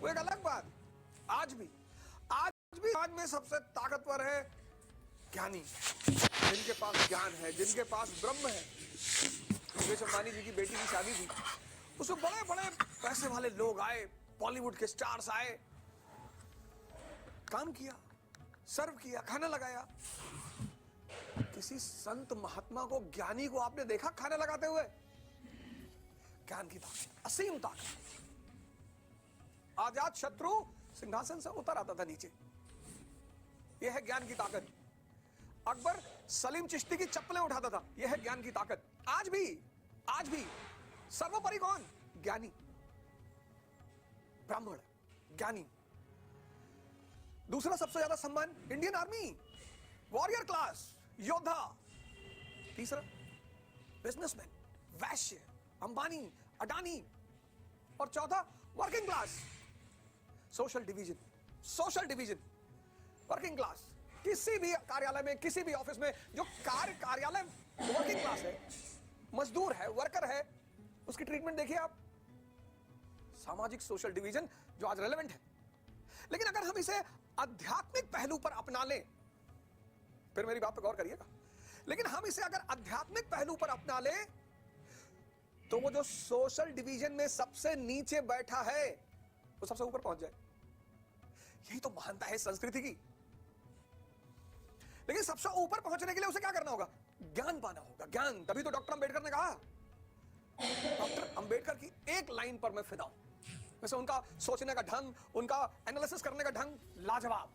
वो एक अलग बात। आज भी आज में सबसे ताकतवर है ज्ञानी, जिनके पास ज्ञान है, जिनके पास ब्रह्म है। मुकेश अंबानी जी की बेटी की शादी थी, उसमें बड़े बड़े पैसे वाले लोग आए, बॉलीवुड के स्टार्स आए, काम किया, सर्व किया, खाना लगाया। किसी संत महात्मा को, ज्ञानी को आपने देखा खाना लगाते हुए? ज्ञान की ताकत, असीम ताकत। आजाद शत्रु सिंहासन से उतर आता था नीचे, यह है ज्ञान की ताकत। अकबर सलीम चिश्ती की चप्पलें उठाता था, यह है ज्ञान की ताकत। आज भी सर्वोपरि कौन? ज्ञानी, ब्राह्मण, ज्ञानी। दूसरा सबसे ज्यादा सम्मान इंडियन आर्मी, वॉरियर क्लास, योद्धा। तीसरा बिजनेसमैन, वैश्य, अंबानी, अडानी। और चौथा working class, social division, working class. किसी भी कार्यालय में, किसी भी ऑफिस में जो कार्यालय वर्किंग क्लास है, मजदूर है, वर्कर है, उसकी ट्रीटमेंट देखिए आप। सामाजिक सोशल डिवीजन जो आज रेलेवेंट है। लेकिन अगर हम इसे आध्यात्मिक पहलू पर अपना लें, फिर मेरी बात पर गौर करिएगा, लेकिन हम इसे अगर आध्यात्मिक पहलू पर अपना लें, तो वो जो सोशल डिवीजन में सबसे नीचे बैठा है, वो सबसे ऊपर पहुंच जाए। यही तो महानता है संस्कृति की। लेकिन सबसे ऊपर पहुंचने के लिए उसे क्या करना होगा? ज्ञान पाना होगा, ज्ञान। तभी तो डॉक्टर अंबेडकर ने कहा, डॉक्टर अंबेडकर की एक लाइन पर मैं फिदा हूं। वैसे उनका सोचने का ढंग, उनका एनालिसिस करने का ढंग लाजवाब।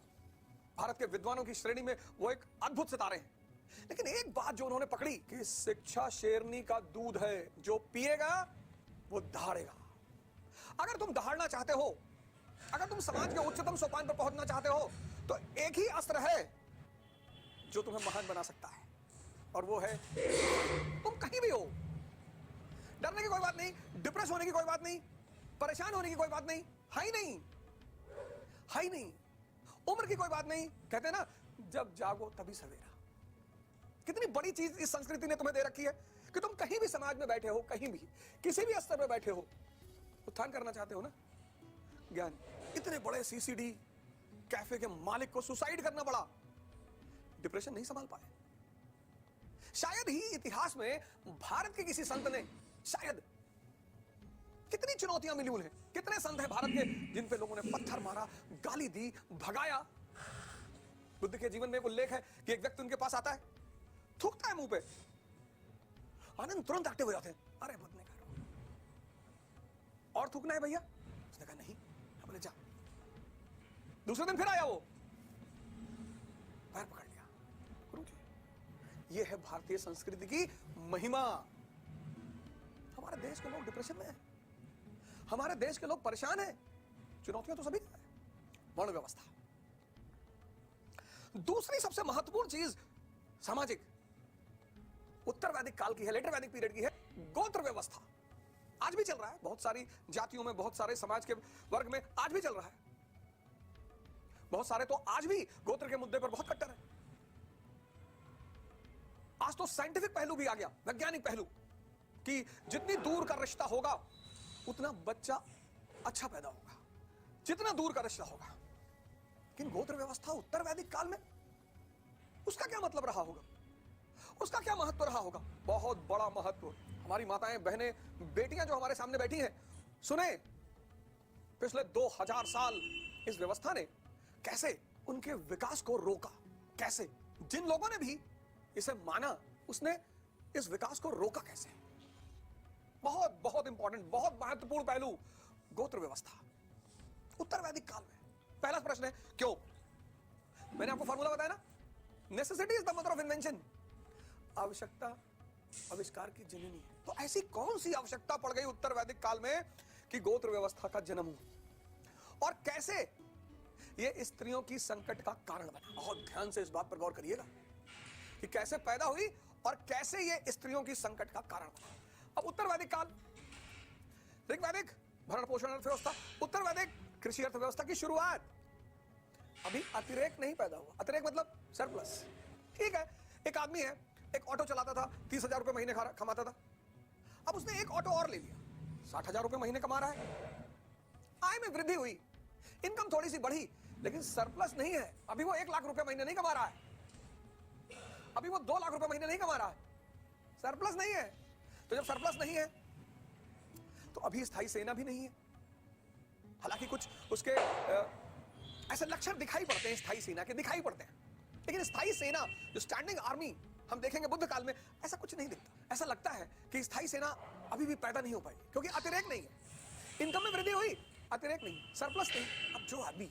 भारत के विद्वानों की श्रेणी में वो एक अद्भुत सितारे हैं। लेकिन एक बात जो उन्होंने पकड़ी कि शिक्षा शेरनी का दूध है, जो पिएगा वो दहाड़ेगा। अगर तुम दहाड़ना चाहते हो, अगर तुम समाज के उच्चतम सोपान पर पहुंचना चाहते हो, तो एक ही अस्त्र है जो तुम्हें महान बना सकता है, और वो है तुम कहीं भी हो। डरने की कोई बात नहीं, डिप्रेस होने की कोई बात नहीं, परेशान होने की कोई बात नहीं, है ही नहीं। उम्र की कोई बात नहीं। कहते हैं ना, जब जागो तभी सवेरा। कितनी बड़ी चीज इस संस्कृति ने तुम्हें दे रखी है कि तुम कहीं भी समाज में बैठे हो, कहीं भी, किसी भी स्तर पर बैठे हो, उत्थान करना चाहते हो ना, ज्ञान। इतने बड़े सीसीडी कैफे के मालिक को सुसाइड करना पड़ा, डिप्रेशन नहीं संभाल पाए। शायद ही इतिहास में भारत के किसी संत ने, शायद, कितनी चुनौतियां मिली उन्हें, कितने संत हैं भारत के जिन पे लोगों ने पत्थर मारा, गाली दी, भगाया। बुद्ध के जीवन में एक उल्लेख है कि एक व्यक्ति उनके पास आता है, थूकता है मुंह पे, आनंद तुरंत एक्टिव हो जाते हैं। अरे बुद्ध ने कहा, और थूकना है भैया? उसने कहा नहीं। बोले जा। दूसरे दिन फिर आया वो, पैर पकड़ लिया, रुकिए। ये है भारतीय संस्कृति की महिमा। हमारे देश के लोग डिप्रेशन में हैं, हमारे देश के लोग परेशान हैं। चुनौतियां तो सभी है। वर्ण व्यवस्था। दूसरी सबसे महत्वपूर्ण चीज सामाजिक, उत्तर वैदिक काल की है, लेटर वैदिक पीरियड की है, गोत्र व्यवस्था। आज भी चल रहा है, बहुत सारी जातियों में, बहुत सारे समाज के वर्ग में आज भी चल रहा है। बहुत सारे तो आज भी गोत्र के मुद्दे पर बहुत कट्टर है। आज तो साइंटिफिक पहलू भी आ गया, वैज्ञानिक पहलू, कि जितनी दूर का रिश्ता होगा उतना बच्चा अच्छा पैदा होगा, जितना दूर का रिश्ता होगा। लेकिन गोत्र व्यवस्था उत्तर वैदिक काल में, उसका क्या मतलब रहा होगा, उसका क्या महत्व रहा होगा? बहुत बड़ा महत्व। हमारी माताएं, बहनें, बेटियां जो हमारे सामने बैठी हैं, सुने, पिछले 2000 साल इस व्यवस्था ने कैसे उनके विकास को रोका, कैसे जिन लोगों ने भी इसे माना, उसने इस विकास को रोका कैसे। बहुत बहुत इंपॉर्टेंट, बहुत महत्वपूर्ण पहलू, गोत्र व्यवस्था उत्तर वैदिक काल में। पहला प्रश्न है क्यों? मैंने आपको फॉर्मूला बताया ना, necessity is the mother of invention. आवश्यकता आविष्कार की जननी है। तो ऐसी कौन सी आवश्यकता पड़ गई उत्तर वैदिक काल में कि गोत्र व्यवस्था का जन्म हुआ, और कैसे यह स्त्रियों की संकट का कारण बना? बहुत ध्यान से इस बात पर गौर करिएगा कि कैसे पैदा हुई और कैसे यह स्त्रियों की संकट का कारण बना। अब उत्तर वैदिक काल, ऋग्वैदिक भरण पोषण अर्थव्यवस्था, उत्तर वैदिक कृषि अर्थव्यवस्था की शुरुआत। अभी अतिरेक नहीं पैदा हुआ। अतिरेक मतलब सरप्लस। ठीक है, एक आदमी है, एक ऑटो चलाता था, 30,000 रुपए महीने कमाता था। अब उसने एक ऑटो और ले लिया, 60,000 रुपए महीने कमा रहा है। आय में वृद्धि हुई, इनकम थोड़ी सी बढ़ी, लेकिन सरप्लस नहीं है। अभी वो 1 लाख रुपए महीने नहीं कमा रहा है, अभी वो 2 लाख रुपए महीने नहीं कमा रहा है, सरप्लस नहीं है। तो जब सरप्लस नहीं है तो अभी स्थायी सेना भी नहीं है। हालांकि कुछ उसके ऐसे लक्षण दिखाई पड़ते हैं स्थायी सेना के, दिखाई पड़ते हैं, लेकिन स्थायी सेना जो स्टैंडिंग आर्मी हम देखेंगे बुद्ध काल में, ऐसा कुछ नहीं दिखता। ऐसा लगता है कि स्थायी सेना अभी भी पैदा नहीं हो पाई, क्योंकि अतिरेक नहीं है। इनकम में वृद्धि हुई, अतिरेक नहीं, सरप्लस नहीं। अब जो आदमी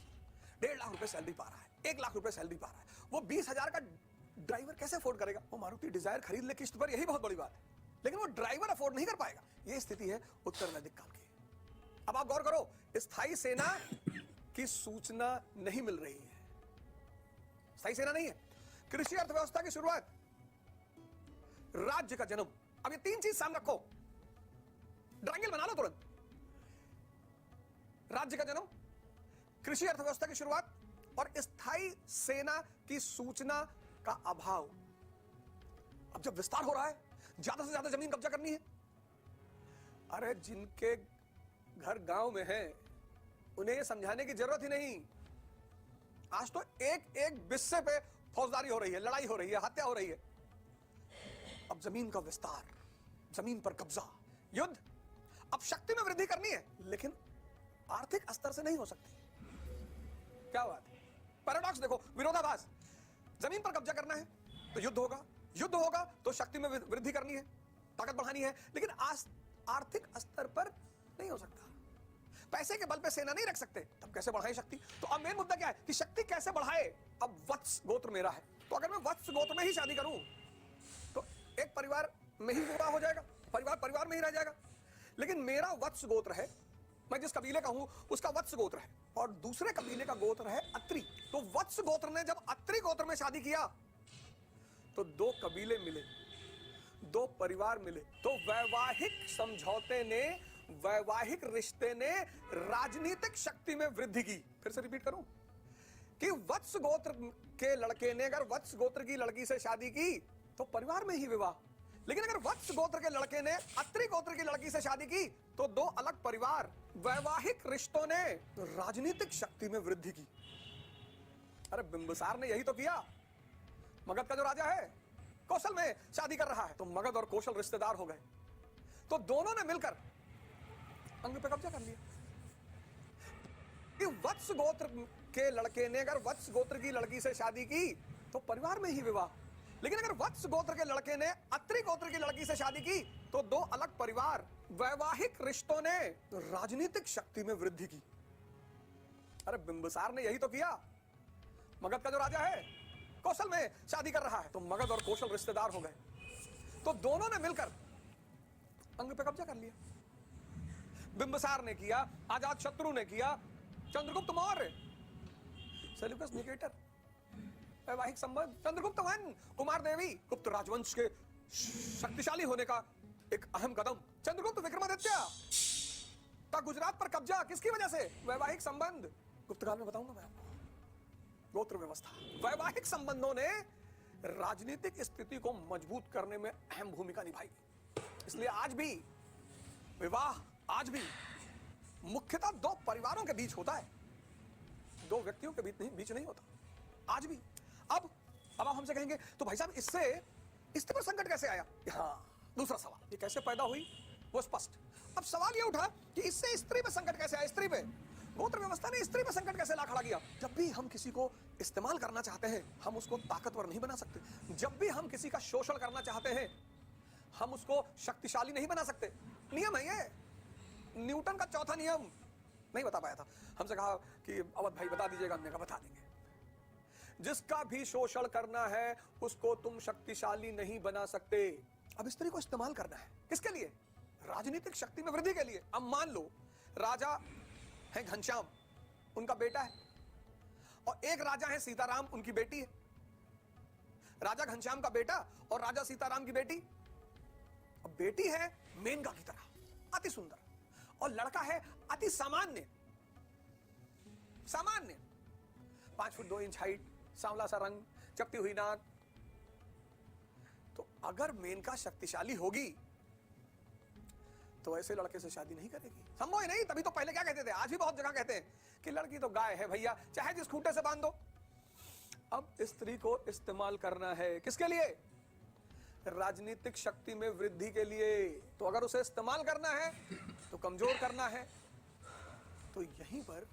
1.5 लाख रुपए सैलरी पा रहा है, 1 लाख रुपए सैलरी पा रहा है, वो 20,000 का ड्राइवर कैसे अफोर्ड करेगा? वो मारुति डिजायर खरीद ले किस्त पर, यही बहुत बड़ी बात है, लेकिन वो ड्राइवर अफोर्ड नहीं कर पाएगा। ये स्थिति है उत्तर वैदिक काल की। अब आप गौर करो, स्थायी सेना की सूचना नहीं मिल रही है, स्थायी सेना नहीं है। कृषि अर्थव्यवस्था की शुरुआत, राज्य का जन्म। अब ये 3 चीज सामने रखो, ड्राइंगल बना लो तुरंत। राज्य का जन्म, कृषि अर्थव्यवस्था की शुरुआत और स्थायी सेना की सूचना का अभाव। अब जब विस्तार हो रहा है, ज्यादा से ज्यादा जमीन कब्जा करनी है। अरे जिनके घर गांव में है उन्हें यह समझाने की जरूरत ही नहीं। आज तो एक एक बिस्से पे फौजदारी हो रही है, लड़ाई हो रही है, हत्या हो रही है। अब जमीन का विस्तार, जमीन पर कब्जा, युद्ध। अब शक्ति में वृद्धि करनी है, लेकिन आर्थिक स्तर से नहीं हो सकती। क्या बात है? पैराडॉक्स देखो, विरोधाभास। जमीन पर कब्जा करना है तो युद्ध होगा, युद्ध होगा तो शक्ति में वृद्धि करनी है, ताकत बढ़ानी है, लेकिन आर्थिक स्तर पर नहीं हो सकता। पैसे के बल पे सेना नहीं रख सकते, तब कैसे बढ़ाएं शक्ति? तो अब मेन मुद्दा क्या है कि शक्ति कैसे बढ़ाए? अब वत्स गोत्र मेरा है, तो अगर मैं वत्स गोत्र में ही शादी करूं तो एक परिवार में ही विवाह हो जाएगा, परिवार में ही रह जाएगा। लेकिन मेरा वत्स गोत्र है, मैं जिस कबीले का हूं उसका वत्स गोत्र है, और दूसरे कबीले का गोत्र है अत्रि। तो वत्स गोत्र ने जब अत्रि गोत्र में शादी किया तो 2 कबीले मिले, 2 परिवार मिले। तो वैवाहिक समझौते ने, वैवाहिक रिश्ते ने राजनीतिक शक्ति में वृद्धि की। फिर से रिपीट करूं कि वत्स गोत्र के लड़के ने अगर वत्स गोत्र की लड़की से शादी की तो परिवार में ही विवाह, लेकिन अगर वत्स गोत्र के लड़के ने अत्रि गोत्र की लड़की से शादी की तो 2 अलग परिवार। वैवाहिक रिश्तों ने राजनीतिक शक्ति में वृद्धि की। अरे बिंबिसार ने यही तो किया। मगध का जो राजा है कौशल में शादी कर रहा है, तो मगध और कौशल रिश्तेदार हो गए, तो दोनों ने मिलकर अंग पे कब्जा कर लिया। कि वत्स गोत्र के लड़के ने अगर वत्स गोत्र की लड़की से शादी की तो परिवार में ही विवाह, लेकिन अगर वत्स गोत्र के लड़के ने अत्रि गोत्र की लड़की से शादी की तो 2 अलग परिवार। वैवाहिक रिश्तों ने राजनीतिक शक्ति में वृद्धि की। अरे बिंबिसार ने यही तो किया। मगध का जो राजा है कौशल में शादी कर रहा है, तो मगध और कौशल रिश्तेदार हो गए, तो दोनों ने मिलकर अंग पे कब्जा कर लिया। बिंबिसार ने किया, अजातशत्रु ने किया, चंद्रगुप्त मौर्य, सेल्यूकस निकेटर, वैवाहिक संबंध, चंद्रगुप्त वन, कुमार देवी, गुप्त राजवंश के शक्तिशाली होने का एक अहम कदम। चंद्रगुप्त विक्रमादित्य का गुजरात पर कब्जा किसकी वजह से? वैवाहिक संबंध। गुप्त काल में बताऊंगा मैं आपको। गोत्र व्यवस्था, वैवाहिक संबंधों ने राजनीतिक स्थिति को मजबूत करने में अहम भूमिका निभाई। इसलिए आज भी विवाह, आज भी मुख्यतः 2 परिवारों के बीच होता है, 2 व्यक्तियों के बीच नहीं होता आज भी। अब आप हमसे कहेंगे तो भाई साहब इससे स्त्री पर संकट कैसे आया? हाँ, दूसरा सवाल, ये कैसे पैदा हुई वो स्पष्ट। अब सवाल ये उठा कि इससे स्त्री पे संकट कैसे आया? स्त्री पे गोत्र व्यवस्था ने स्त्री पे संकट कैसे ला खड़ा किया? जब भी हम किसी को इस्तेमाल करना चाहते हैं हम उसको ताकतवर नहीं बना सकते। जब भी हम किसी का शोषण करना चाहते हैं हम उसको शक्तिशाली नहीं बना सकते। नियम है ये, न्यूटन का चौथा नियम। नहीं बता पाया था, हमसे कहा कि अवध भाई बता दीजिएगा, हमने कहा बता देंगे। जिसका भी शोषण करना है उसको तुम शक्तिशाली नहीं बना सकते। अब स्त्री को इस्तेमाल करना है किसके लिए? राजनीतिक शक्ति में वृद्धि के लिए। अब मान लो राजा है घनश्याम, उनका बेटा है, और एक राजा है सीताराम, उनकी बेटी है। राजा घनश्याम का बेटा और राजा सीताराम की बेटी। अब बेटी है मेनका की तरह अति सुंदर, और लड़का है अति सामान्य, 5 फुट 2 इंच हाइट, सांवला सा रंग, चपटी हुई नाक। तो अगर मेनका शक्तिशाली होगी तो ऐसे लड़के से शादी नहीं करेगी, संभव ही नहीं। तभी तो पहले क्या कहते थे, आज भी बहुत जगह कहते हैं कि लड़की तो गाय है भैया, चाहे जिस खूंटे से बांध दो। अब स्त्री को इस्तेमाल करना है किसके लिए? राजनीतिक शक्ति में वृद्धि के लिए। तो अगर उसे इस्तेमाल करना है तो कमजोर करना है। तो यहीं पर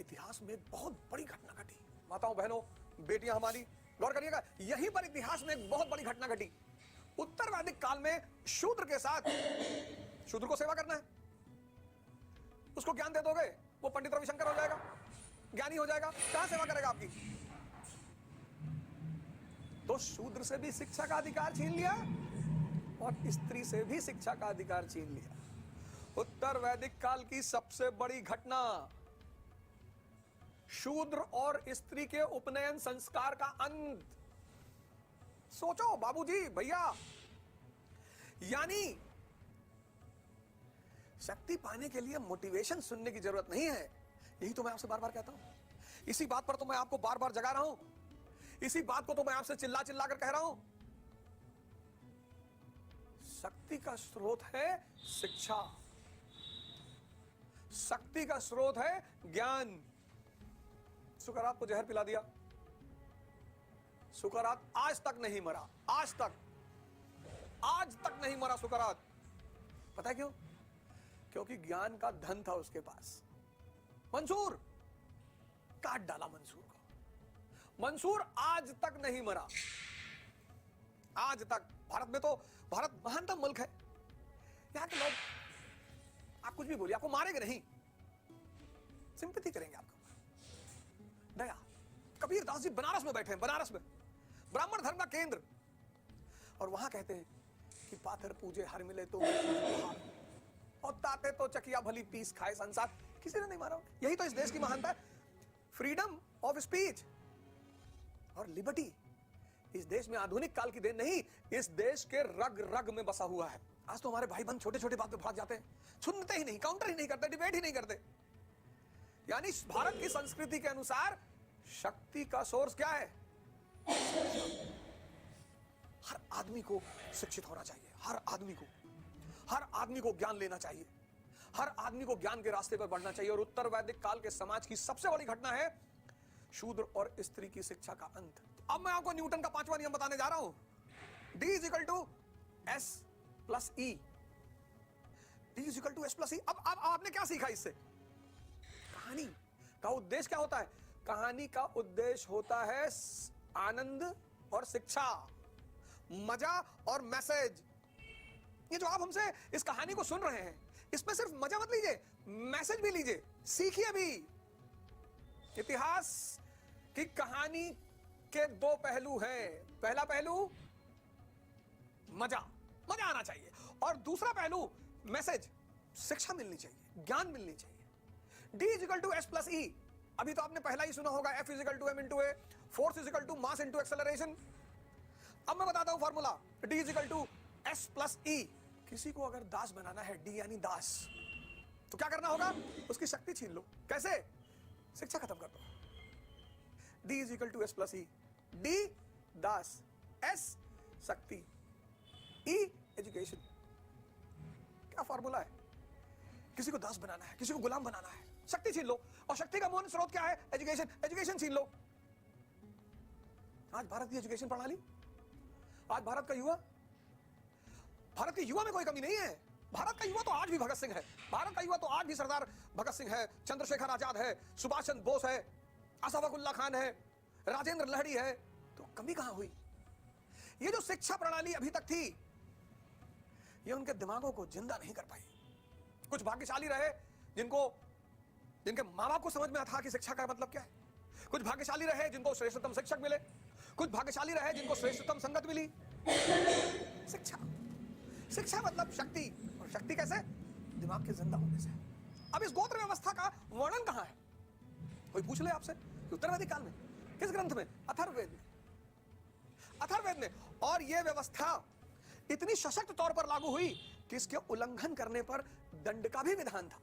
इतिहास में एक बहुत बड़ी घटना घटी। माताओं, बहनों, बेटियां हमारी, गौर करिएगा, यहीं पर इतिहास में एक बहुत बड़ी घटना घटी। उत्तर वैदिक काल में शूद्र के साथ, शूद्र को सेवा करना है, उसको ज्ञान दे दोगे, वो पंडित रविशंकर हो जाएगा, ज्ञानी हो जाएगा, कहां सेवा करेगा आपकी? तो शूद्र से भी शिक्षा का अधिकार छीन लिया और स्त्री से भी शिक्षा का अधिकार छीन लिया। उत्तर वैदिक काल की सबसे बड़ी घटना, शूद्र और स्त्री के उपनयन संस्कार का अंत। सोचो बाबूजी, भैया, यानी शक्ति पाने के लिए मोटिवेशन सुनने की जरूरत नहीं है। यही तो मैं आपसे बार बार कहता हूं, इसी बात पर तो मैं आपको बार बार जगा रहा हूं, इसी बात को तो मैं आपसे चिल्ला चिल्ला कर कह रहा हूं। शक्ति का स्रोत है शिक्षा, शक्ति का स्रोत है ज्ञान। सुकरात को जहर पिला दिया, सुकरात आज तक नहीं मरा, आज तक नहीं मरा सुकरात। पता है क्यों? क्योंकि ज्ञान का धन था उसके पास। मंसूर काट डाला, मंसूर को। मंसूर आज तक नहीं मरा, आज तक। भारत में तो, भारत महानतम मुल्क है, यहां के लोग, आप कुछ भी बोलिए, आपको मारेंगे नहीं, सिंपैथी करेंगे आपको, दया। कबीर दास जी बनारस में बैठे हैं, बनारस में, ब्राह्मण धर्म का केंद्र, और वहां कहते हैं कि पाथर पूजे हर मिले तो और ताते तो चकिया भली पीस खाए संसार। किसी ने नहीं मारा। यही तो इस देश की महानता है, फ्रीडम ऑफ स्पीच और लिबर्टी। इस देश में आधुनिक काल की देन नहीं, इस देश के रग रग में बसा हुआ है। आज तो हमारे भाई बहन छोटे छोटे बात पे भाग जाते हैं, सुनते ही नहीं, काउंटर ही नहीं करते, डिबेट ही नहीं करते। यानी भारत की संस्कृति के अनुसार शक्ति का सोर्स क्या है? हर आदमी को शिक्षित होना चाहिए, हर आदमी को ज्ञान लेना चाहिए, हर आदमी को ज्ञान के रास्ते पर बढ़ना चाहिए। और उत्तर वैदिक काल के समाज की सबसे बड़ी घटना है शूद्र और स्त्री की शिक्षा का अंत। अब मैं आपको न्यूटन का 5वां नियम बताने जा रहा हूं, D = S + E। D = S + E। अब आपने क्या सीखा इससे? कहानी का उद्देश्य क्या होता है? कहानी का उद्देश्य होता है आनंद और शिक्षा, मजा और मैसेज। ये जो आप हमसे इस कहानी को सुन रहे हैं, इसमें सिर्फ मजा मत लीजिए, मैसेज भी लीजिए, सीखिए भी। इतिहास की कहानी के दो पहलू हैं। पहला पहलू मजा आना चाहिए, और दूसरा पहलू मैसेज, शिक्षा मिलनी चाहिए, ज्ञान मिलनी चाहिए। D = S + E। अभी तो आपने पहला ही सुना होगा, F = m × a, force = mass × acceleration. अब मैं बताता हूं फॉर्मूला, D = S + E। किसी को अगर दास बनाना है, D यानी दास, तो क्या करना होगा? उसकी शक्ति छीन लो। कैसे? शिक्षा खत्म कर दो। D = S + E। D दास, S शक्ति, E एजुकेशन। क्या फॉर्मूला है? किसी को दास बनाना है, किसी को गुलाम बनाना है, शक्ति छीन लो। और शक्ति का मूल स्रोत क्या है? एजुकेशन। एजुकेशन छीन लो। आज भारत की एजुकेशन प्रणाली, आज भारत का युवा में कोई कमी नहीं है। भारत का युवा तो आज भी भगत सिंह है, भारत का युवा तो आज भी सरदार भगत सिंह है, चंद्रशेखर आजाद है, सुभाष चंद्र बोस है, अशफाकुल्लाह खान है, राजेंद्र लहड़ी है। तो कमी कहां हुई? ये जो शिक्षा प्रणाली अभी तक थी, ये उनके दिमागों को जिंदा नहीं कर पाई। कुछ भाग्यशाली रहे जिनके माँ बाप को समझ में था कि शिक्षा का मतलब क्या है। कुछ भाग्यशाली रहे जिनको श्रेष्ठतम शिक्षक मिले, कुछ भाग्यशाली रहे जिनको श्रेष्ठतम संगत मिली। शिक्षा मतलब शक्ति, और शक्ति कैसे? दिमाग के जिंदा होने से। अब इस गोत्र व्यवस्था का वर्णन कहां है? कोई पूछ ले आपसे, उत्तर वैदिक काल में, किस ग्रंथ में? अथर्ववेद में। और यह व्यवस्था इतनी सशक्त तौर पर लागू हुई कि इसके उल्लंघन करने पर दंड का भी विधान था।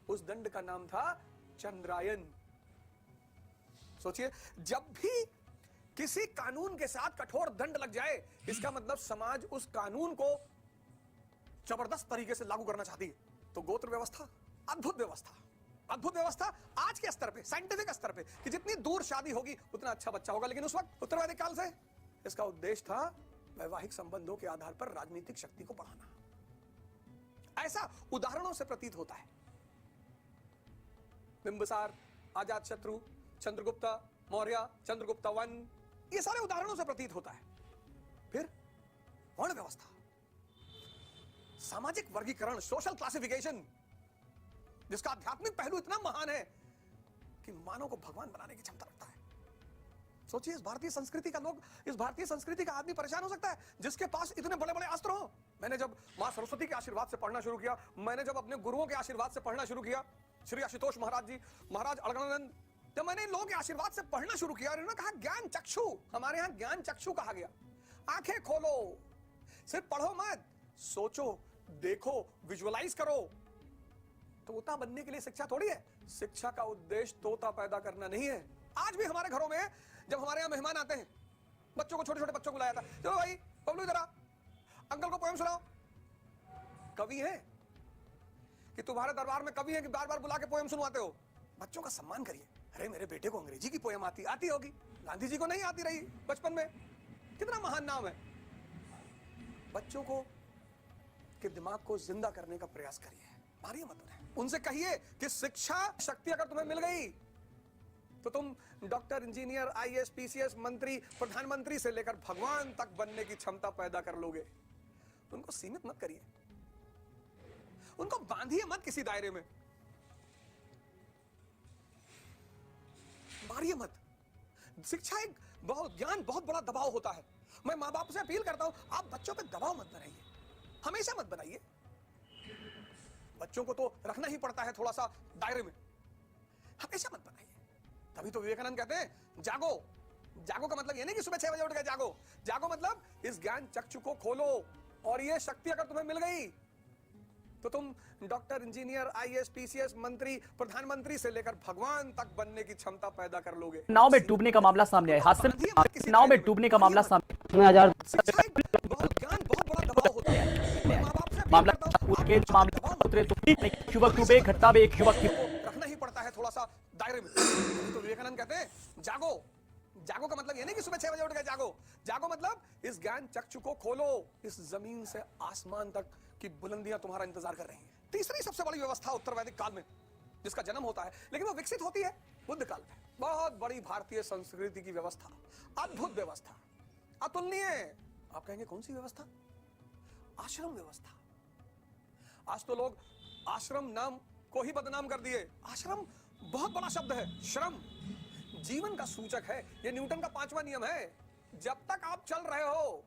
उस दंड का नाम था चंद्रायन। सोचिए, जब भी किसी कानून के साथ कठोर दंड लग जाए, इसका मतलब समाज उस कानून को जबरदस्त तरीके से लागू करना चाहती है। तो गोत्र व्यवस्था, अद्भुत व्यवस्था, अद्भुत व्यवस्था आज के स्तर पे, साइंटिफिक स्तर पे, कि जितनी दूर शादी होगी उतना अच्छा बच्चा होगा। लेकिन उस वक्त उत्तरवैदिक काल से इसका उद्देश्य था वैवाहिक संबंधों के आधार पर राजनीतिक शक्ति को बढ़ाना। ऐसा उदाहरणों से प्रतीत होता है। बिंबिसार, अजातशत्रु, चंद्रगुप्त मौर्य, चंद्रगुप्त वन, ये सारे उदाहरणों से प्रतीत होता है। फिर वर्ण व्यवस्था, सामाजिक वर्गीकरण, सोशल क्लासिफिकेशन, जिसका आध्यात्मिक पहलू इतना महान है कि मानव को भगवान बनाने की क्षमता रखता है। सोचिए, इस भारतीय संस्कृति का लोग, इस भारतीय संस्कृति का आदमी परेशान हो सकता है जिसके पास इतने बड़े बड़े अस्त्र हो। मैंने जब मां सरस्वती के आशीर्वाद से पढ़ना शुरू किया, मैंने जब अपने गुरुओं के आशीर्वाद से पढ़ना शुरू किया, श्री आशुतोष महाराज जी, महाराज अड़गड़ानंद, जब मैंने इन लोगों के आशीर्वाद से पढ़ना शुरू किया, इन्होंने कहा ज्ञान चक्षु, हमारे यहां ज्ञान चक्षु कहा गया। आंखें खोलो, सिर्फ पढ़ो मत, सोचो, देखो, विजुअलाइज करो। तोता बनने के लिए शिक्षा थोड़ी है। शिक्षा का उद्देश्य तोता पैदा करना नहीं है। आज भी हमारे घरों में जब हमारे यहां मेहमान आते हैं, बच्चों को, छोटे छोटे बच्चों को लाया था, चलो भाई बबलू इधर आ, अंकल को पोएम सुनाओ। कवि है कि तुम्हारे दरबार में कवि है कि बार बार बुला के पोएम सुनवाते हो? बच्चों का सम्मान करिए। अरे मेरे बेटे को अंग्रेजी की पोएम आती होगी, गांधी जी को नहीं आती रही बचपन में, कितना महान नाम है। बच्चों को के दिमाग को जिंदा करने का प्रयास करिए, मारिए मत उन्हें। उनसे कहिए कि शिक्षा शक्ति अगर तुम्हें मिल गई तो तुम डॉक्टर, इंजीनियर, आईएएस, पीसीएस, मंत्री, प्रधानमंत्री से लेकर भगवान तक बनने की क्षमता पैदा कर लोगे। उनको सीमित मत करिए, उनको बांधिए मत किसी दायरे में, मारिए मत। शिक्षा एक बहुत, ज्ञान बहुत बड़ा दबाव होता है। मैं मां बाप से अपील करता हूं, आप बच्चों पे दबाव मत बनाइए, हमेशा मत बनाइए। बच्चों को तो रखना ही पड़ता है थोड़ा सा दायरे में, हमेशा मत बनाइए। तभी तो विवेकानंद कहते हैं जागो। जागो का मतलब ये नहीं कि सुबह 6 बजे उठ गए जागो। जागो मतलब इस ज्ञान चक्षु को खोलो, और ये शक्ति अगर तुम्हें मिल गई तो तुम डॉक्टर, इंजीनियर, आईएएस, पीसीएस, मंत्री, प्रधानमंत्री से लेकर भगवान तक बनने की क्षमता पैदा कर लोगे। नाव में डूबने का मामला सामने आया, हादसे में नाव में डूबने का मामला सामने उतरे तो एक युवक डूबे, घटना में एक युवक की रखना ही पड़ता है थोड़ा सा दायरे में। तो विवेकानंद कहते हैं जागो। जागो का मतलब ये नहीं कि सुबह 6 बजे उठ गए जागो। जागो मतलब इस ज्ञान चक्षु को खोलो, इस जमीन से आसमान तक की बुलंदियां तुम्हारा इंतजार कर रही हैं। तीसरी सबसे बड़ी व्यवस्था उत्तरवैदिक काल में जिसका जन्म होता है, लेकिन वो विकसित होती है बुद्ध काल में। बहुत बड़ी भारतीय संस्कृति की व्यवस्था, अद्भुत व्यवस्था, अतुलनीय। आप कहेंगे कौन सी व्यवस्था? आश्रम व्यवस्था। आज तो लोग आश्रम नाम को ही बदनाम कर दिए। आश्रम बहुत बड़ा शब्द है। श्रम जीवन का सूचक है। ये न्यूटन का 5वां नियम है। जब तक आप चल रहे हो,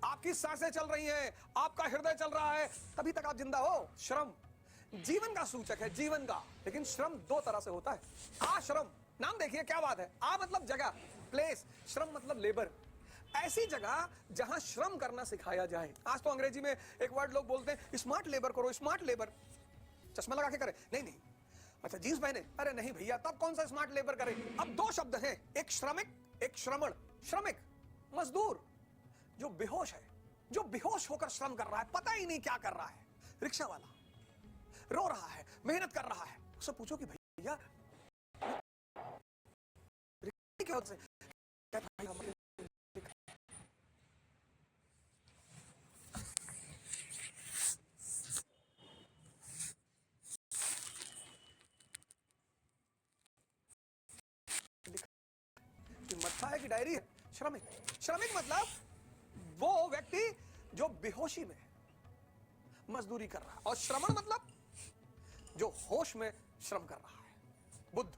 आपकी सांसें चल रही हैं, आपका हृदय चल रहा है, तभी तक आप जिंदा हो। श्रम जीवन का सूचक है, जीवन का। लेकिन श्रम दो तरह से होता है। आश्रम, नाम देखिए क्या बात है। आ मतलब जगह, प्लेस, श्रम मतलब लेबर। ऐसी जगह जहां श्रम करना सिखाया जाए। आज तो अंग्रेजी में एक वर्ड लोग बोलते हैं, स्मार्ट लेबर करो, स्मार्ट लेबर। चश्मा लगा के करे? नहीं नहीं। अच्छा जींस पहने? अरे नहीं भैया, तब कौन सा स्मार्ट लेबर करे? अब दो शब्द हैं, एक श्रमिक, एक श्रमण। श्रमिक मजदूर जो बेहोश है, जो बेहोश होकर श्रम कर रहा है, पता ही नहीं क्या कर रहा है। रिक्शा वाला रो रहा है, मेहनत कर रहा है, उससे पूछो कि भैया क्या होता है? मत्था है कि डायरी है? श्रमिक। श्रमिक मतलब वो व्यक्ति जो बेहोशी में मजदूरी कर रहा है, और श्रमण मतलब जो होश में श्रम कर रहा है। बुद्ध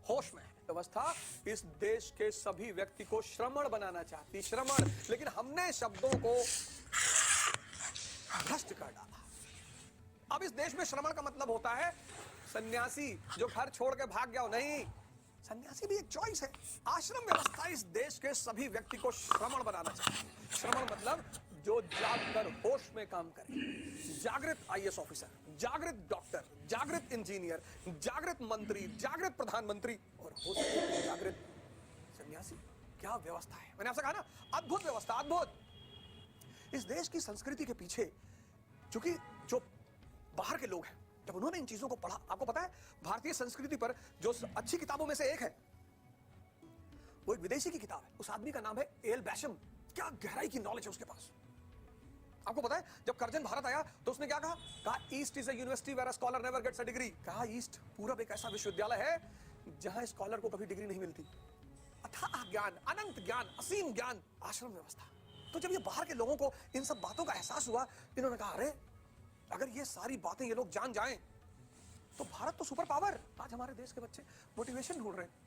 होश में है। व्यवस्था इस देश के सभी व्यक्ति को श्रमण बनाना चाहती, श्रमण। लेकिन हमने शब्दों को भ्रष्ट कर डाला। अब इस देश में श्रमण का मतलब होता है सन्यासी जो घर छोड़ के भाग गया हो। नहीं, सन्यासी भी एक चॉइस है। आश्रम व्यवस्था इस देश के सभी व्यक्ति को श्रमण बनाना चाहिए। श्रमण मतलब जो जागकर होश में काम करे। जागृत आईएएस ऑफिसर, जागृत डॉक्टर, जागृत इंजीनियर, जागृत मंत्री, जागृत प्रधानमंत्री, और हो सके तो जागृत सन्यासी। क्या व्यवस्था है! मैंने आपसे कहा ना, अद्भुत व्यवस्था, अद्भुत। इस देश की संस्कृति के पीछे चूंकि जो बाहर के लोग हैं जब उन्होंने इन चीजों को पढ़ा, आपको पता है भारतीय संस्कृति पर जो अच्छी किताबों में से एक है वो एक विदेशी की किताब है। उस आदमी का नाम है एल बैशम। क्या गहराई की नॉलेज है उसके पास। आपको पता है जब कर्जन भारत आया तो उसने क्या कहा east is a university where a scholar never gets a degree. कहा ईस्ट पूरब एक ऐसा विश्वविद्यालय है जहां स्कॉलर को कभी डिग्री नहीं मिलती। अथाह ज्ञान, अनंत ज्ञान, असीम ज्ञान, आश्रम व्यवस्था। तो जब ये बाहर के लोगों को इन सब बातों का एहसास हुआ, इन्होंने कहा अरे अगर ये सारी बातें ये लोग जान जाएं तो भारत तो सुपर पावर। आज हमारे देश के बच्चे मोटिवेशन ढूंढ रहे हैं।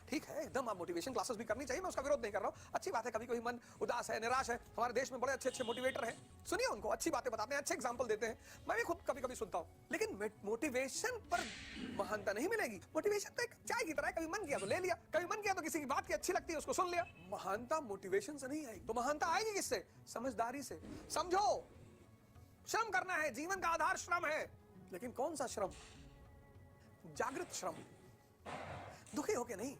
ठीक है, एकदम आप मोटिवेशन क्लासेस भी करनी चाहिए, मैं उसका विरोध नहीं कर रहा हूं। अच्छी बात है, कभी कभी मन उदास है, निराश है, हमारे देश में बड़े अच्छे अच्छे मोटिवेटर हैं, सुनिए उनको, अच्छी बातें बताते हैं, अच्छे एग्जांपल देते हैं। मैं भी खुद कभी कभी सुनता हूं। लेकिन मोटिवेशन पर महानता नहीं मिलेगी। मोटिवेशन तो एक चाय की तरह है, कभी मन किया तो ले लिया, कभी मन किया तो किसी की बात की अच्छी लगती है उसको सुन लिया। महानता मोटिवेशन से नहीं आएगी। तो महानता आएगी किससे? समझदारी से। समझो, श्रम करना है, जीवन का आधार श्रम है। लेकिन कौन सा श्रम? जागृत श्रम। दुखी होके नहीं।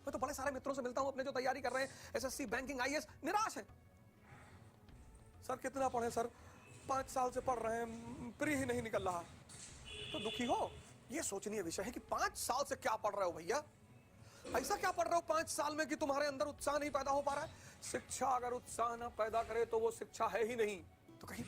मैं तो बड़े सारे मित्रों से मिलता हूं अपने जो तैयारी कर रहे हैं एसएससी, बैंकिंग, आईएएस, निराश है। सर कितना पढ़े सर, 5 साल से पढ़ रहे हैं, प्री ही नहीं निकल रहा। तो दुखी हो, ये सोचनीय विषय है कि 5 साल से क्या पढ़ रहे हो भैया। ऐसा क्या पढ़ रहे हो 5 साल में कि तुम्हारे अंदर उत्साह नहीं पैदा हो पा रहा है। शिक्षा अगर उत्साह ना पैदा करे तो वो शिक्षा है ही नहीं। तो कहीं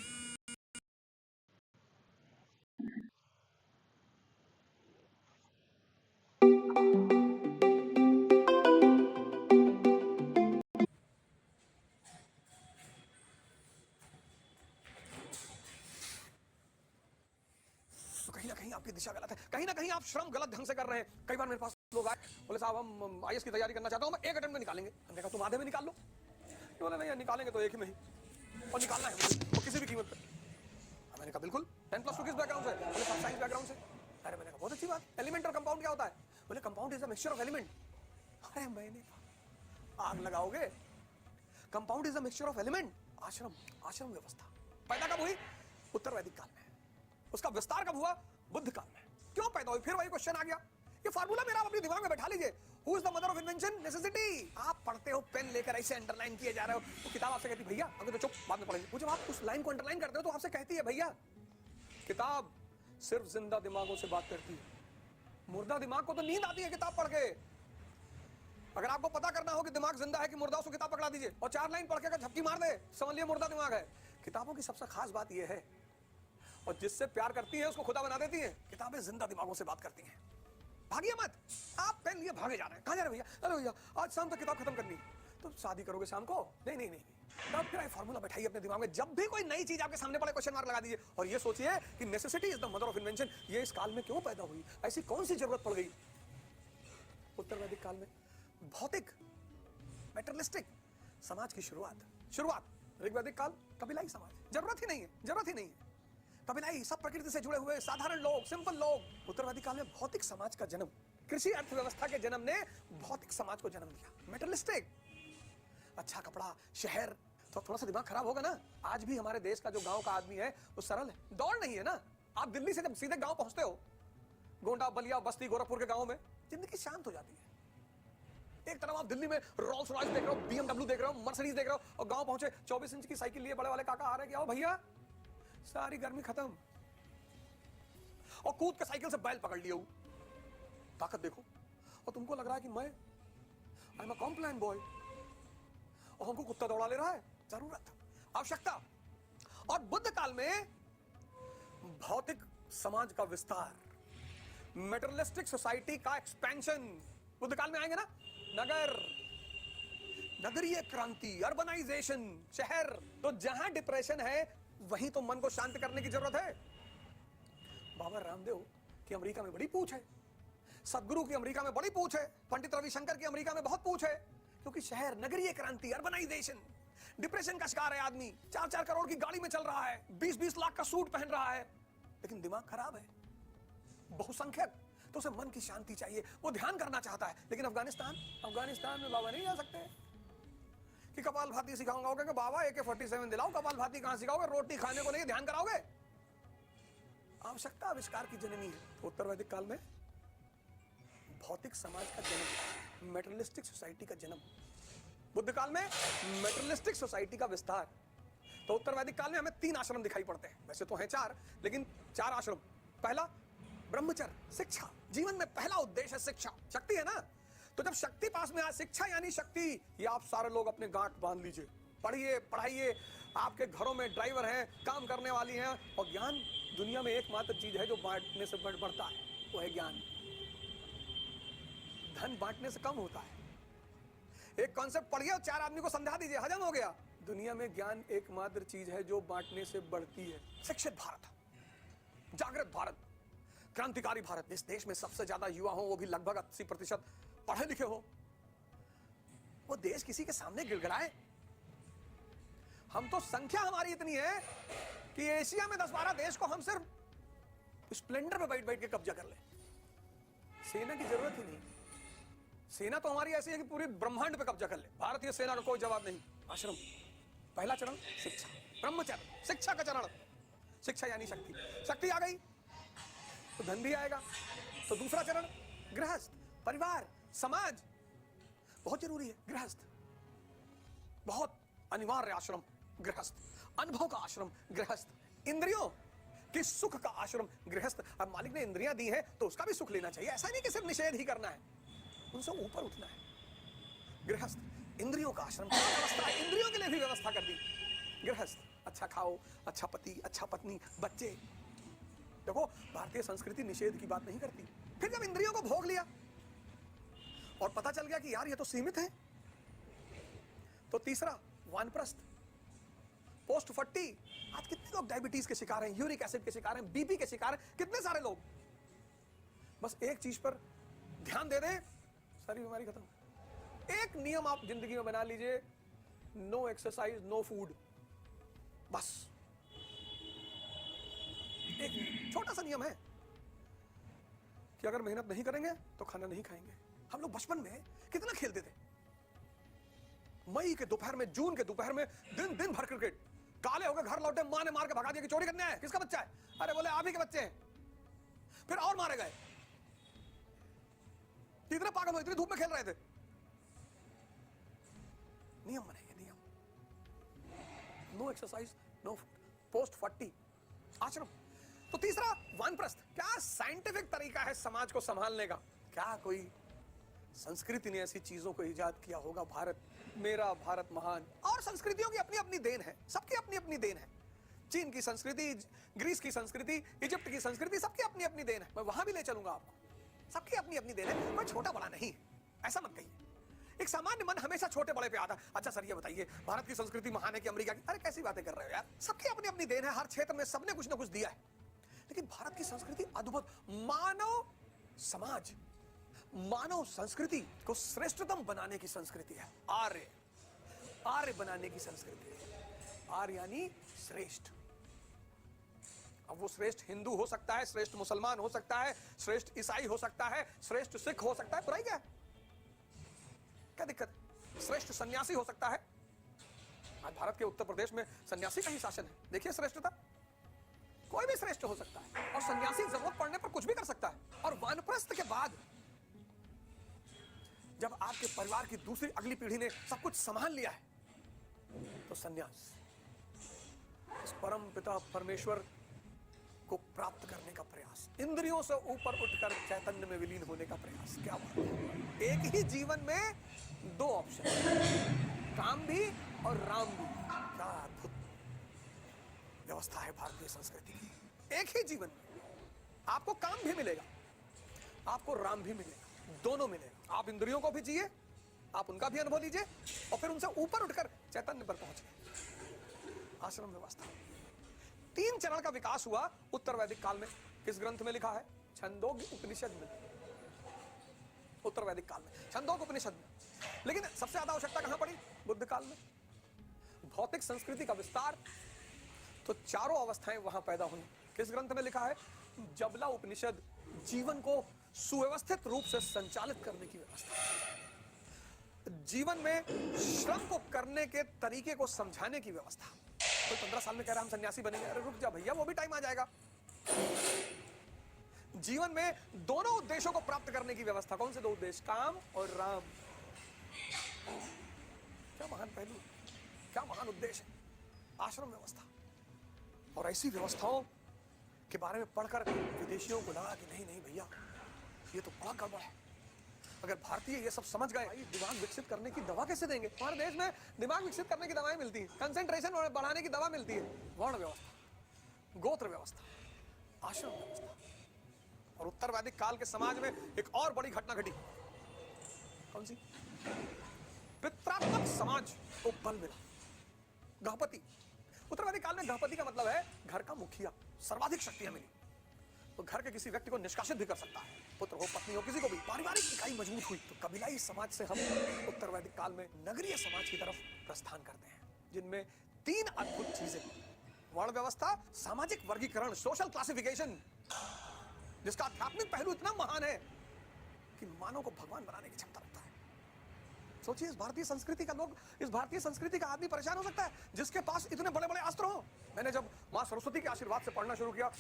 आपकी दिशा गलत है, कहीं ना कहीं आप श्रम गलत ढंग से कर रहे हैं। कई बार मेरे पास लोग आए, बोले साहब हम आईएएस की तैयारी करना चाहता हूं, मैं 1 अटेम्प्ट में निकालेंगे। हमने कहा तुम आधे में निकाल लो। बोले नहीं निकालेंगे तो 1 ही में ही, और निकालना है वो किसी भी कीमत पर। मैंने कहा बिल्कुल। 10+2 किस बैकग्राउंड से? बोले सब साइंस बैकग्राउंड से। अरे मैंने कहा बहुत अच्छी बात। एलिमेंट और कंपाउंड क्या होता है? बोले compound is a mixture of element. अरे मैंने कहा आग लगाओगे, compound is a mixture of element. आश्रम व्यवस्था पैदा कब हुई? उत्तर वैदिक काल में। उसका विस्तार कब हुआ? बुद्ध काल में। क्यों पैदा हुई? फिर वही क्वेश्चन आ गया। ये फार्मूला मेरा आप अपने दिमाग में बैठा लीजिए। Who is the mother of invention? Necessity. आप पढ़ते हो, पेन लेकर ऐसे अंडरलाइन किए जा रहे हो, तो किताब आपसे कहती भैया, अगर तो चुप, बाद में पढ़ेंगे। जब आप उस लाइन को अंडरलाइन करते हो तो आपसे कहती है भैया किताब सिर्फ जिंदा दिमागों से बात करती है, मुर्दा दिमाग को तो नींद आती है किताब पढ़ के। अगर आपको पता करना हो कि दिमाग जिंदा है कि मुर्दा, उसको किताब पकड़ा दीजिए और 4 लाइन पढ़ के अगर झपकी मार दे, समझ लिए मुर्दा दिमाग है। किताबों की सबसे खास बात यह है, और जिससे प्यार करती है उसको खुदा बना देती है। किताबें जिंदा दिमागों से बात करती हैं। भागिए मत, आप पेन लिए भागे जा रहे हैं। कहां जा रहे भैया? अरे भैया आज शाम तक किताब खत्म करनी। तो शादी करोगे शाम को? नहीं। तब फिर फार्मूला बैठाइए अपने दिमाग में। जब भी कोई नई चीज आपके सामने पड़े, क्वेश्चन मार्क लगा दीजिए और ये सोचिए कि necessity is the mother of invention. ये इस काल में क्यों पैदा हुई? ऐसी कौन सी जरूरत पड़ गई? उत्तर वैदिक काल में भौतिक, मैटेरियलिस्टिक समाज की शुरुआत। ऋग्वैदिक काल कबीलाई समाज। जरूरत ही नहीं है। कबीलाई, सब प्रकृति से जुड़े हुए साधारण लोग, सिंपल लोग। उत्तरवादी काल में भौतिक समाज का जन्म, कृषि अर्थव्यवस्था के जन्म ने भौतिक समाज को जन्म दिया। मेटलिस्टिक, अच्छा कपड़ा, शहर, तो थोड़ा सा दिमाग खराब होगा ना। आज भी हमारे देश का जो गांव का आदमी है वो सरल है, दौड़ नहीं है ना। आप दिल्ली से जब सीधे गांव पहुंचते हो, गोंडा, बलिया, बस्ती, गोरखपुर के गांव में जिंदगी शांत हो जाती है। एक तरफ आप दिल्ली में रोल्स रॉयस देख रहे हो, BMW देख रहे हो, मर्सिडीज देख रहे हो, और गांव पहुंचे 24 इंच की साइकिल लिए बड़े वाले काका आ रहे कि आओ भैया, सारी गर्मी खत्म, और कूद के साइकिल से बैल पकड़ लिया। ताकत देखो, और तुमको लग रहा है कि मैं आई एम अ कॉम्प्लाइन बॉय, और हमको कुत्ता दौड़ा ले रहा है। जरूरत, आवश्यकता। और बुद्ध काल में भौतिक समाज का विस्तार, मेटेरियलिस्टिक सोसाइटी का एक्सपेंशन। बुद्ध काल में आएंगे ना, नगरीय क्रांति, अर्बनाइजेशन, शहर। तो जहां डिप्रेशन है वहीं तो मन को शांत करने की जरूरत है। बाबा रामदेव की अमेरिका में बड़ी पूछ है, सदगुरु की अमेरिका में बड़ी पूछ है, पंडित रविशंकर की अमेरिका में बहुत पूछ है, क्योंकि शहर, नगरीय क्रांति, अर्बनाइजेशन। डिप्रेशन का शिकार है आदमी, 4-4 करोड़ की गाड़ी में चल रहा है, 20-20 लाख का सूट पहन रहा है, लेकिन दिमाग खराब है, बहुसंख्यक। तो उसे मन की शांति चाहिए, वो ध्यान करना चाहता है। लेकिन अफगानिस्तान में बाबा नहीं जा सकते कि कपाल भाती सिखाऊंगा कि बाबा AK-47 दिलाओ। कपाल भाती कहां सिखाओगे? रोटी खाने को नहीं, ध्यान कराओगे। आवश्यकता आविष्कार की जननी है। तो उत्तर वैदिक काल में भौतिक समाज का जन्म, मेटेरियलिस्टिक सोसाइटी का जन्म। बुद्ध काल में मेटेरियलिस्टिक सोसाइटी का विस्तार। तो उत्तर वैदिक काल में हमें 3 आश्रम दिखाई पड़ते हैं। वैसे तो हैं 4, लेकिन 4 आश्रम। पहला ब्रह्मचर्य, शिक्षा। जीवन में पहला उद्देश्य है शिक्षा। शक्ति है ना, तो जब शक्ति पास में आए, शिक्षा यानी शक्ति, ये आप सारे लोग अपने गांठ बांध लीजिए। पढ़िए, पढ़ाइए, आपके घरों में ड्राइवर हैं, काम करने वाली हैं। और ज्ञान दुनिया में एकमात्र चीज है जो बांटने से बढ़ता है, वो है ज्ञान। धन बांटने से कम होता है। एक कॉन्सेप्ट पढ़िए और 4 आदमी को समझा दीजिए, हजम हो गया। दुनिया में ज्ञान एकमात्र चीज है जो बांटने से बढ़ती है। शिक्षित भारत, जागृत भारत, क्रांतिकारी भारत, जिस देश में सबसे ज्यादा युवा हो, वो भी लगभग 80% पढ़े लिखे हो, वो देश किसी के सामने गिड़गिड़ाए? हम तो संख्या हमारी इतनी है कि एशिया में 10-12 देश को हम सिर्फ स्प्लेंडर पे बैठ बैठ के कब्जा कर ले। सेना की जरूरत ही नहीं। सेना तो हमारी ऐसी है कि पूरी ब्रह्मांड पे कब्जा कर ले। भारतीय सेना का कोई जवाब नहीं। आश्रम, पहला चरण शिक्षा, ब्रह्मचर्य, शिक्षा का चरण। शिक्षा यानी शक्ति। शक्ति आ गई तो धन भी आएगा। तो दूसरा चरण गृहस्थ, परिवार, समाज। बहुत जरूरी है गृहस्थ, बहुत अनिवार्य आश्रम गृहस्थ। अनुभव का आश्रम गृहस्थ। इंद्रियों के सुख का आश्रम गृहस्थ। अब मालिक ने इंद्रियां दी है तो उसका भी सुख लेना चाहिए। ऐसा नहीं कि सिर्फ निषेध ही करना है, उनसे ऊपर उठना है। गृहस्थ, इंद्रियों का आश्रम। व्यवस्था, इंद्रियों के लिए भी व्यवस्था कर दी। गृहस्थ, अच्छा खाओ, अच्छा पति, अच्छा पत्नी, बच्चे। देखो, भारतीय संस्कृति निषेध की बात नहीं करती। फिर जब इंद्रियों को भोग लिया और पता चल गया कि यार ये तो सीमित है, तो तीसरा वानप्रस्थ, पोस्ट 40। आज कितने लोग डायबिटीज के शिकार हैं, यूरिक एसिड के शिकार हैं, बीपी के शिकार हैं, कितने सारे लोग। बस एक चीज पर ध्यान दे दें, सारी बीमारी खत्म। एक नियम आप जिंदगी में बना लीजिए, नो एक्सरसाइज, नो फूड। बस एक छोटा सा नियम है कि अगर मेहनत नहीं करेंगे तो खाना नहीं खाएंगे। हम लोग बचपन में कितना खेलते थे। मई के दोपहर में, जून के दोपहर में दिन दिन भर क्रिकेट। काले होकर घर लौटे, माँ ने मार के भगा दिया कि चोरी करने आए। किसका बच्चा है? अरे बोले आप ही के बच्चे हैं। फिर और मारे गए। इतने पागल हो, इतनी धूप में खेल रहे थे। नियम बनेंगे, नियम। No exercise, no food, post 40 आश्रम। तो तीसरा वानप्रस्थ। क्या साइंटिफिक तरीका है समाज को संभालने का? क्या कोई संस्कृति ने ऐसी चीजों को इजाद किया होगा? भारत, मेरा भारत महान। और संस्कृतियों की अपनी अपनी देन है, सबकी अपनी अपनी देन है। चीन की संस्कृति, ग्रीस की संस्कृति, इजिप्ट की संस्कृति, सबकी अपनी अपनी देन है। मैं वहां भी ले चलूंगा आपको। सबकी अपनी अपनी देन है, कोई छोटा बड़ा नहीं है, ऐसा मत कहिए। एक सामान्य मन हमेशा छोटे बड़े पे आता है। अच्छा सर ये बताइए, भारत की संस्कृति महान है कि अमेरिका की? अरे कैसी बातें कर रहे हो यार, सबकी अपनी अपनी देन है। हर क्षेत्र में सबने कुछ ना कुछ दिया है। लेकिन भारत की संस्कृति अद्भुत, मानव समाज, मानव संस्कृति को श्रेष्ठतम बनाने की संस्कृति है। आर्य, आर्य बनाने की संस्कृति है। आर्य यानी श्रेष्ठ। अब वो श्रेष्ठ हिंदू हो सकता है, श्रेष्ठ मुसलमान हो सकता है, श्रेष्ठ ईसाई हो सकता है, श्रेष्ठ सिख हो सकता है। बुराई क्या है? क्या दिक्कत है? श्रेष्ठ सन्यासी हो सकता है। आज भारत के उत्तर प्रदेश में सन्यासी का ही शासन है। देखिए श्रेष्ठता, कोई भी श्रेष्ठ हो सकता है। और सन्यासी जरूरत पड़ने पर कुछ भी कर सकता है। और वानप्रस्थ के बाद जब आपके परिवार की दूसरी अगली पीढ़ी ने सब कुछ संभाल लिया है तो सन्यास, इस परम पिता परमेश्वर को प्राप्त करने का प्रयास, इंद्रियों से ऊपर उठकर चैतन्य में विलीन होने का प्रयास। क्या बात है! एक ही जीवन में 2 ऑप्शन, काम भी और राम भी। क्या अद्भुत व्यवस्था है भारतीय संस्कृति की। एक ही जीवन में आपको काम भी मिलेगा, आपको राम भी मिलेगा, दोनों मिलेगा। आप इंद्रियों को भी जिए, आप उनका भी अनुभव लीजिए, और फिर उनसे ऊपर उठकर चैतन्य पर पहुंचे। आश्रम व्यवस्था 3 चरण का विकास हुआ उत्तर वैदिक काल में। किस ग्रंथ में लिखा है? छंदोग्य उपनिषद में। उत्तर वैदिक काल में छंदोग्य उपनिषद में। लेकिन सबसे ज्यादा आवश्यकता कहां पड़ी? बुद्ध काल में। भौतिक संस्कृति का विस्तार, तो 4 अवस्थाएं वहां पैदा हुई। किस ग्रंथ में लिखा है? जबला उपनिषद। जीवन को सुव्यवस्थित रूप से संचालित करने की व्यवस्था, जीवन में श्रम को करने के तरीके को समझाने की व्यवस्था। कोई 15 साल में कह रहा हम सन्यासी बनेंगे, अरे रुक जा भैया, वो भी टाइम आ जाएगा। जीवन में दोनों उद्देश्यों को प्राप्त करने की व्यवस्था। कौन से 2 उद्देश्य? काम और राम। क्या महान पहलू, क्या महान उद्देश्य है आश्रम व्यवस्था। और ऐसी व्यवस्थाओं के बारे में पढ़कर विदेशियों को लगा कि नहीं नहीं भैया, ये तो बड़ा गड़बड़ है। अगर भारतीय ये सब समझ गए, दिमाग विकसित करने की दवा कैसे देंगे? हमारे देश में दिमाग विकसित करने की दवाएं मिलती हैं, कंसंट्रेशन बढ़ाने की दवा मिलती है, वर्ण व्यवस्था, गोत्र व्यवस्था, आश्रम व्यवस्था। और उत्तर वैदिक काल के समाज में एक और बड़ी घटना घटी। कौन सी? पितृत्मक समाज को बल मिला। गृहपति, उत्तर वैदिक काल में गृहपति का मतलब है घर का मुखिया, सर्वाधिक शक्तियां मिली तो घर के किसी व्यक्ति को निष्कासित भी कर सकता है, पुत्र हो पत्नी हो किसी को भी। पारिवारिक इकाई मजबूत हुई तो कबीलाई समाज से हम उत्तर वैदिक काल में नगरीय समाज की तरफ प्रस्थान करते हैं, जिनमें 3 अद्भुत चीजें, वर्ण व्यवस्था, सामाजिक वर्गीकरण, सोशल क्लासिफिकेशन, जिसका आध्यात्मिक पहलू इतना महान है कि मानव को भगवान बनाने की क्षमता रखता है। सोचिए इस भारतीय संस्कृति का लोग, इस भारतीय संस्कृति का आदमी परेशान हो सकता है जिसके पास इतने बड़े बड़े अस्त्र हो। मैंने जब मां सरस्वती के आशीर्वाद से पढ़ना शुरू किया,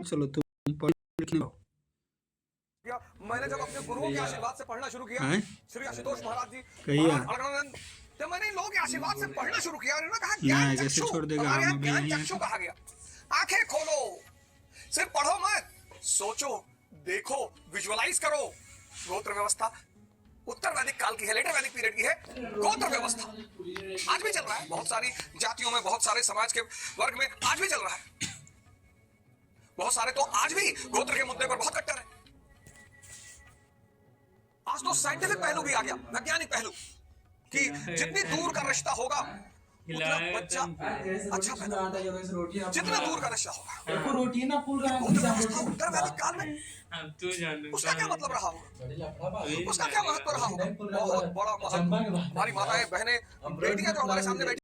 चलो तुम पढ़ लिख लो। मैंने जब अपने गुरुओं के आशीर्वाद से पढ़ना शुरू किया, श्री आशुतोष महाराज जी, कहिए। अलगनंद, जब मैंने इन लोगों के आशीर्वाद से पढ़ना शुरू किया, उन्होंने कहा ना, ज्ञान कैसे चक्षु, छोड़ देगा, हमारे यहाँ हम अभी ज्ञान नहीं हैं। चक्षु कहा गया। आंखें खोलो, सिर्फ पढ़ो मत, सोचो, देखो, विजुअलाइज करो। गोत्र व्यवस्था उत्तर वैदिक काल की है, लेटर वैदिक पीरियड की है। गोत्र व्यवस्था आज भी चल रहा है, बहुत सारी जातियों में, बहुत सारे समाज के वर्ग में आज भी चल रहा है। बहुत सारे तो आज भी गोत्र के मुद्दे पर बहुत कट्टर है। आज तो साइंटिफिक पहलू भी आ गया, वैज्ञानिक पहलू, कि जितनी दूर का रिश्ता होगा उतना बच्चा अच्छा पैदा होगा। जितना दूर का रिश्ता होगा। रोटी ना पूरा गोत्र व्यवस्था उत्तर वैदिक काल में उसका क्या मतलब रहा होगा, उसका क्या महत्व रहा होगा? बहुत बड़ा महत्व। हमारी माताएं, बहनें, बेटियां जो हमारे सामने बैठी